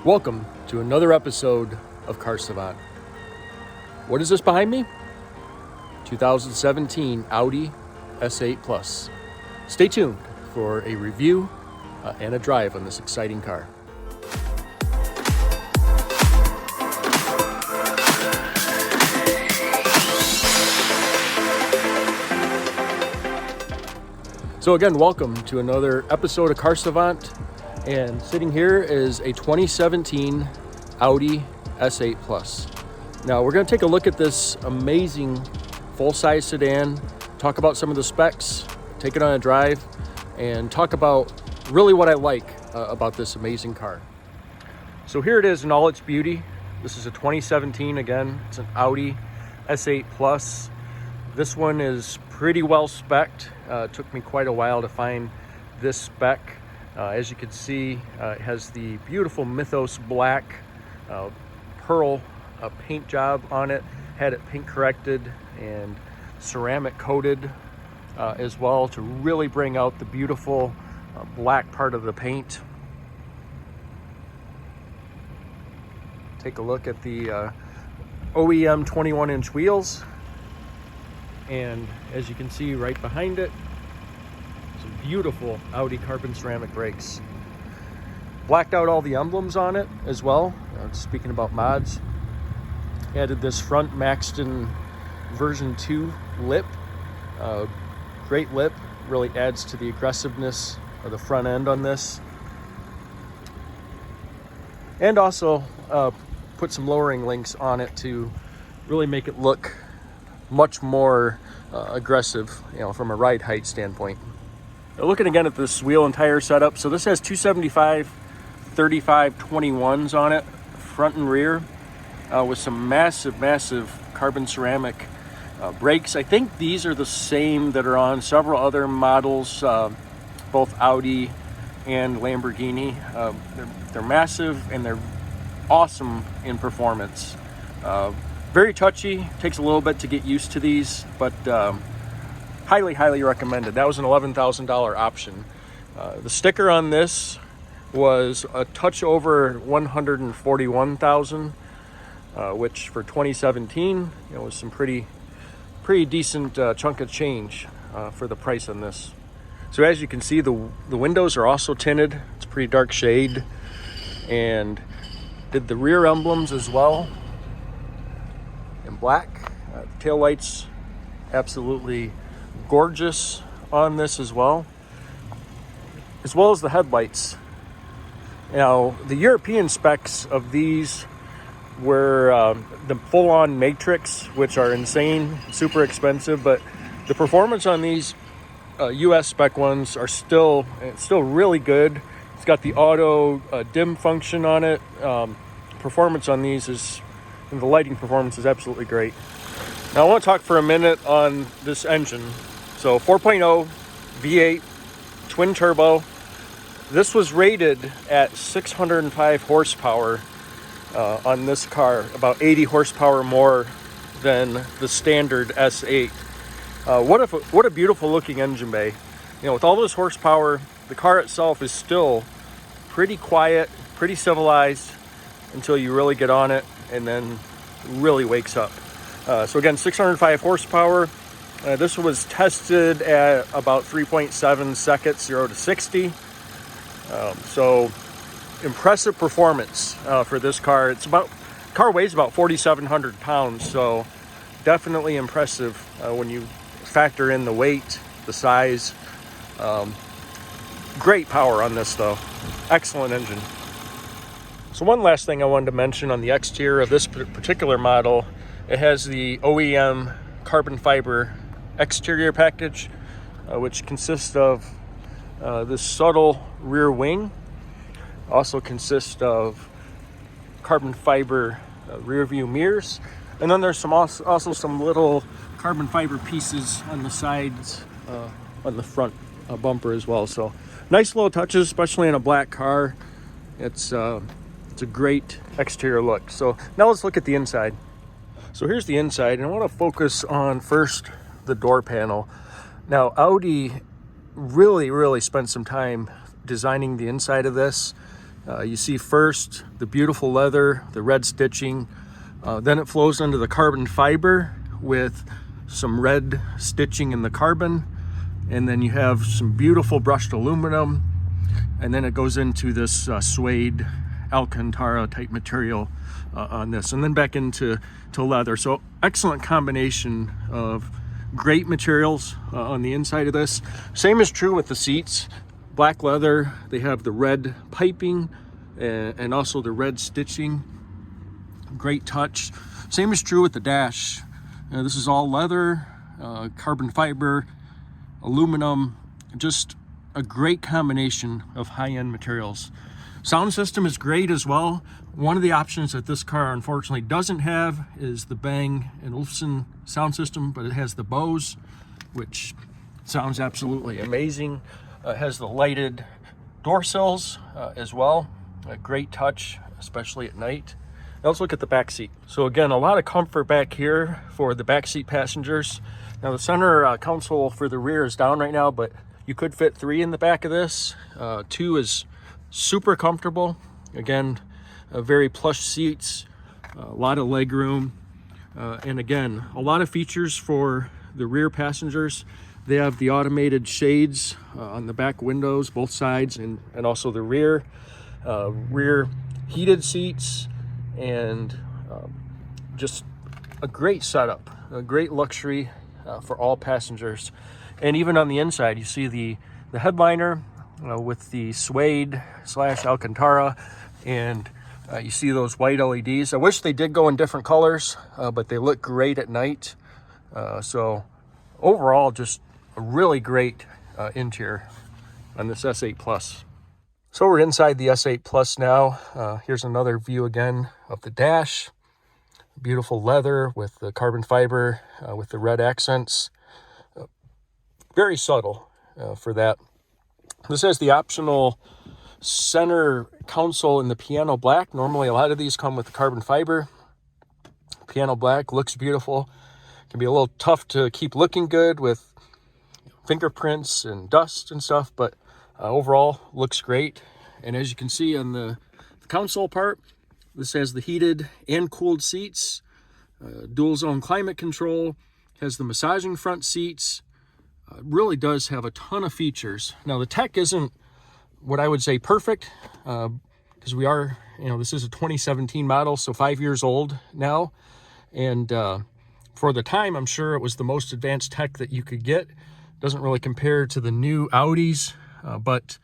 Welcome to another episode of Car Savant. What is this behind me? 2017 Audi S8 Plus. Stay tuned for a review and a drive on this exciting car. So again, welcome to another episode of Car Savant. And sitting here is a 2017 Audi S8 Plus. Now we're going to take a look at this amazing full-size sedan, talk about some of the specs, take it on a drive, and talk about really what I like about this amazing car. So here it is in all its beauty. This is a 2017, again, it's an Audi S8 Plus. This one is pretty well spec'd. It took me quite a while to find this spec. As you can see, it has the beautiful Mythos black pearl paint job on it. Had it paint corrected and ceramic coated as well to really bring out the beautiful black part of the paint. Take a look at the OEM 21-inch wheels. And as you can see right behind it, some beautiful Audi carbon ceramic brakes. Blacked out all the emblems on it as well. Speaking about mods, added this front Maxton version 2 lip. Great lip, really adds to the aggressiveness of the front end on this. And also put some lowering links on it to really make it look much more aggressive, from a ride height standpoint. Now, looking again at this wheel and tire setup, so this has 275 35 21s on it, front and rear, with some massive carbon ceramic brakes. I think these are the same that are on several other models, both Audi and Lamborghini. They're massive and they're awesome in performance. Very touchy, takes a little bit to get used to these, but highly recommended. That was an $11,000 option. The sticker on this was a touch over $141,000, which for 2017, was some pretty decent chunk of change for the price on this. So as you can see, the windows are also tinted. It's a pretty dark shade, and did the rear emblems as well in black. Tail lights absolutely gorgeous on this as well as the headlights. Now the European specs of these were the full-on matrix, which are insane, super expensive, but the performance on these US spec ones are still really good. It's got the auto dim function on it. Performance on these and the lighting performance is absolutely great. Now I want to talk for a minute on this engine. So 4.0 V8 twin turbo. This was rated at 605 horsepower on this car, about 80 horsepower more than the standard S8. What a beautiful looking engine bay. With all this horsepower, the car itself is still pretty quiet, pretty civilized until you really get on it, and then really wakes up. So again, 605 horsepower. This was tested at about 3.7 seconds, 0 to 60. So impressive performance for this car. Car weighs about 4,700 pounds, so definitely impressive when you factor in the weight, the size. Great power on this though. Excellent engine. So one last thing I wanted to mention on the exterior of this particular model, it has the OEM carbon fiber exterior package, which consists of this subtle rear wing. Also consists of carbon fiber rear view mirrors, and then there's also some little carbon fiber pieces on the sides, on the front bumper as well. So nice little touches, especially in a black car. It's a great exterior look. So now let's look at the inside. So here's the inside, and I want to focus on first the door panel. Now Audi really spent some time designing the inside of this You see first the beautiful leather, the red stitching, then it flows into the carbon fiber with some red stitching in the carbon, and then you have some beautiful brushed aluminum, and then it goes into this suede Alcantara type material on this, and then back into leather. So excellent combination of great materials on the inside of this. Same is true with the seats. Black leather, they have the red piping and also the red stitching. Great touch. Same is true with the dash. This is all leather, carbon fiber, aluminum, just a great combination of high-end materials. Sound system is great as well. One of the options that this car unfortunately doesn't have is the Bang & Olufsen sound system, but it has the Bose, which sounds absolutely amazing. It has the lighted door sills as well. A great touch, especially at night. Now let's look at the back seat. So again, a lot of comfort back here for the back seat passengers. Now the center console for the rear is down right now, but you could fit 3 in the back of this. 2 is super comfortable. Again, very plush seats, a lot of leg room, and again, a lot of features for the rear passengers. They have the automated shades on the back windows, both sides, and also the rear heated seats, and just a great setup, a great luxury for all passengers. And even on the inside, you see the headliner with the suede / Alcantara, and you see those white LEDs. I wish they did go in different colors, but they look great at night. So overall, just a really great interior on this S8 Plus. So we're inside the S8 Plus now. Here's another view again of the dash. Beautiful leather with the carbon fiber with the red accents. Very subtle for that. This has the optional center console in the piano black. Normally a lot of these come with the carbon fiber. Piano black looks beautiful. Can be a little tough to keep looking good with fingerprints and dust and stuff, but overall looks great. And as you can see on the console part, this has the heated and cooled seats, dual zone climate control, has the massaging front seats. Really does have a ton of features. Now the tech isn't what I would say perfect, because we are, this is a 2017 model, so 5 years old now. And for the time, I'm sure it was the most advanced tech that you could get. Doesn't really compare to the new Audis, but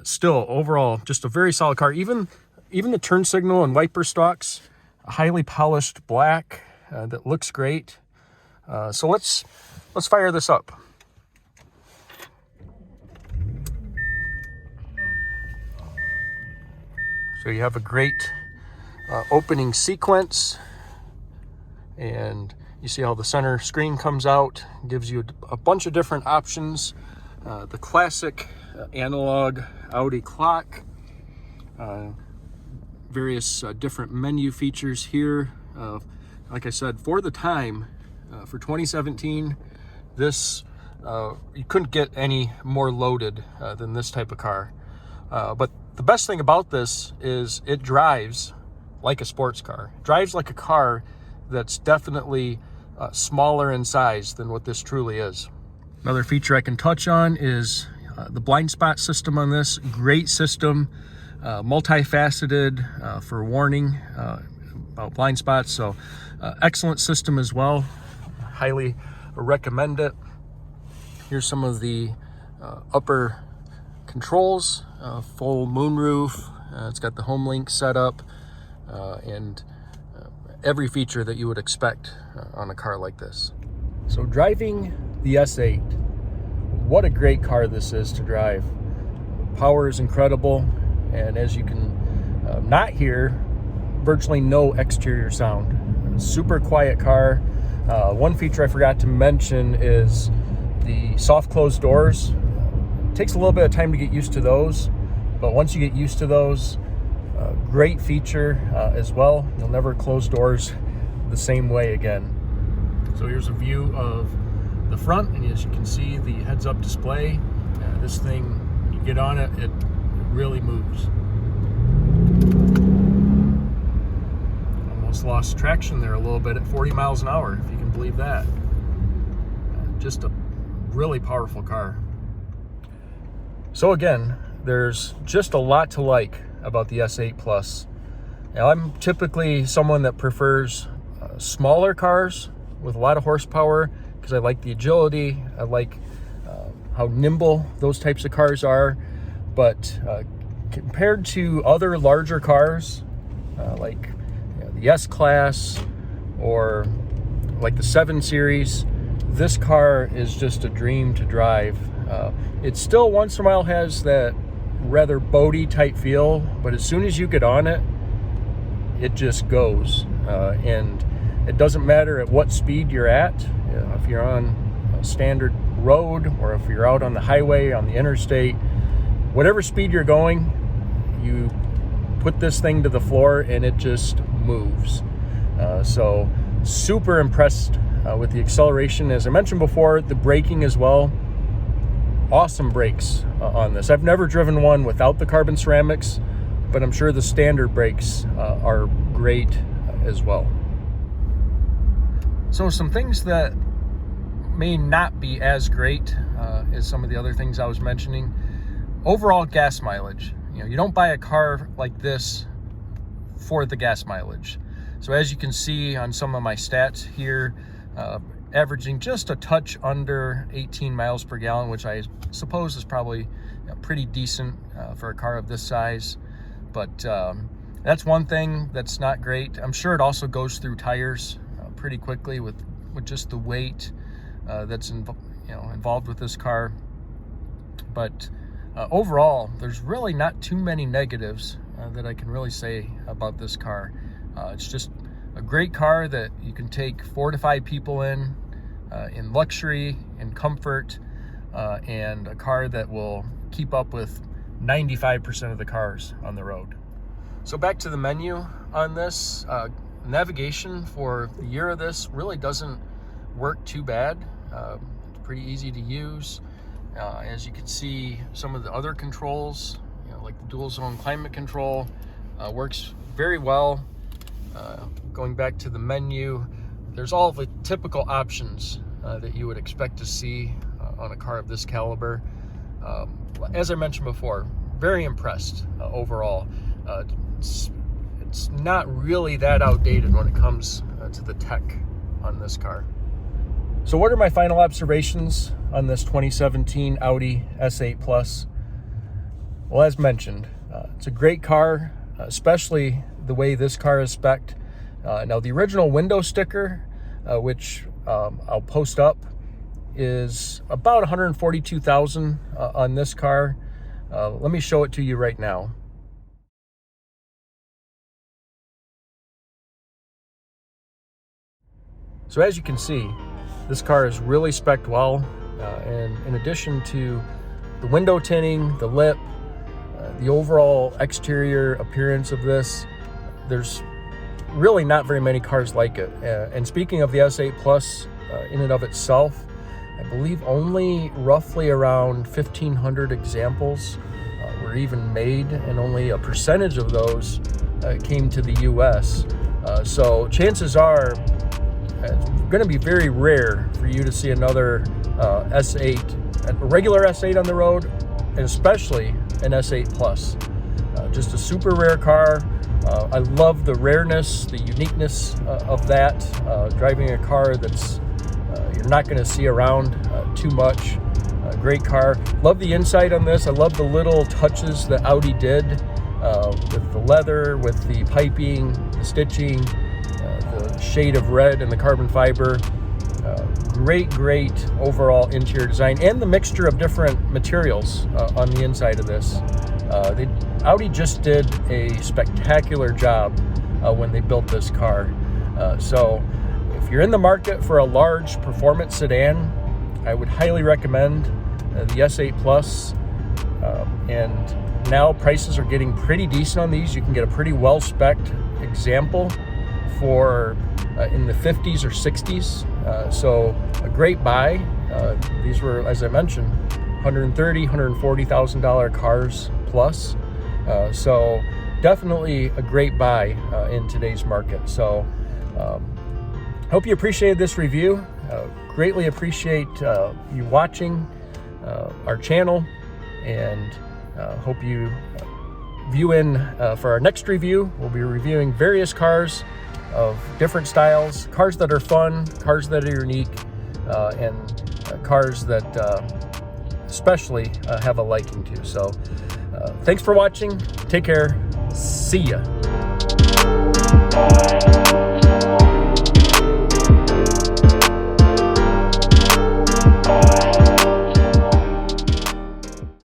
still overall just a very solid car. Even the turn signal and wiper stalks, highly polished black, that looks great. So let's fire this up. So you have a great opening sequence, and you see how the center screen comes out, gives you a bunch of different options. The classic analog Audi clock, various different menu features here. Like I said, for the time, for 2017, this you couldn't get any more loaded than this type of car. But the best thing about this is it drives like a sports car. It drives like a car that's definitely smaller in size than what this truly is. Another feature I can touch on is the blind spot system on this. Great system, multifaceted for warning about blind spots. So excellent system as well. Highly recommend it. Here's some of the upper controls. Full moonroof. It's got the home link set up, and every feature that you would expect on a car like this. So driving the S8, what a great car this is to drive. Power is incredible, and as you can not hear, virtually no exterior sound. Super quiet car. One feature I forgot to mention is the soft closed doors. Takes a little bit of time to get used to those, but once you get used to those, great feature as well. You'll never close doors the same way again. So here's a view of the front, and as you can see, the heads-up display. This thing, when you get on it, it really moves. almost lost traction there a little bit at 40 miles an hour, if you can believe that. Just a really powerful car. So again, there's just a lot to like about the S8 Plus. Now, I'm typically someone that prefers smaller cars with a lot of horsepower because I like the agility. I like how nimble those types of cars are. But compared to other larger cars, like the S-Class or like the 7 Series, this car is just a dream to drive. It still once in a while has that rather boaty type feel, but as soon as you get on it, it just goes. And it doesn't matter at what speed you're at. If you're on a standard road or if you're out on the highway, on the interstate, whatever speed you're going, you put this thing to the floor and it just moves. So super impressed with the acceleration. As I mentioned before, the braking as well. Awesome brakes on this. I've never driven one without the carbon ceramics, but I'm sure the standard brakes are great as well. So some things that may not be as great as some of the other things I was mentioning. Overall gas mileage. You don't buy a car like this for the gas mileage. So as you can see on some of my stats here, averaging just a touch under 18 miles per gallon, which I suppose is probably pretty decent for a car of this size. But that's one thing that's not great. I'm sure it also goes through tires pretty quickly with just the weight that's involved with this car. But overall, there's really not too many negatives that I can really say about this car. It's just a great car that you can take 4 to 5 people in luxury and comfort, and a car that will keep up with 95% of the cars on the road. So back to the menu on this. Navigation for the year of this really doesn't work too bad. It's pretty easy to use. As you can see, some of the other controls, like the dual zone climate control, works very well. Going back to the menu, there's all the typical options that you would expect to see on a car of this caliber. As I mentioned before, very impressed overall. It's not really that outdated when it comes to the tech on this car. So what are my final observations on this 2017 Audi S8 Plus? Well, as mentioned, it's a great car, especially the way this car is spec'd. Now, the original window sticker, which I'll post up, is about $142,000 on this car. Let me show it to you right now. So as you can see, this car is really spec'd well, and in addition to the window tinting, the lip, the overall exterior appearance of this, there's really not very many cars like it. And speaking of the S8 Plus in and of itself, I believe only roughly around 1,500 examples were even made, and only a percentage of those came to the US. So chances are it's going to be very rare for you to see another S8, a regular S8 on the road, and especially an S8 Plus. Just a super rare car. I love the rareness, the uniqueness of that. Driving a car that's you're not going to see around too much. Great car. Love the inside on this. I love the little touches that Audi did with the leather, with the piping, the stitching, the shade of red and the carbon fiber. Great overall interior design, and the mixture of different materials on the inside of this. Audi just did a spectacular job when they built this car. So if you're in the market for a large performance sedan, I would highly recommend the S8 Plus. And now prices are getting pretty decent on these. You can get a pretty well-spec'd example for in the 50s or 60s. So a great buy. These were, as I mentioned, $130,000, $140,000 cars plus. So definitely a great buy in today's market. So hope you appreciated this review. Greatly appreciate you watching our channel, and hope you view in for our next review. We'll be reviewing various cars of different styles, cars that are fun, cars that are unique, and cars that especially have a liking to. So thanks for watching. Take care. See ya.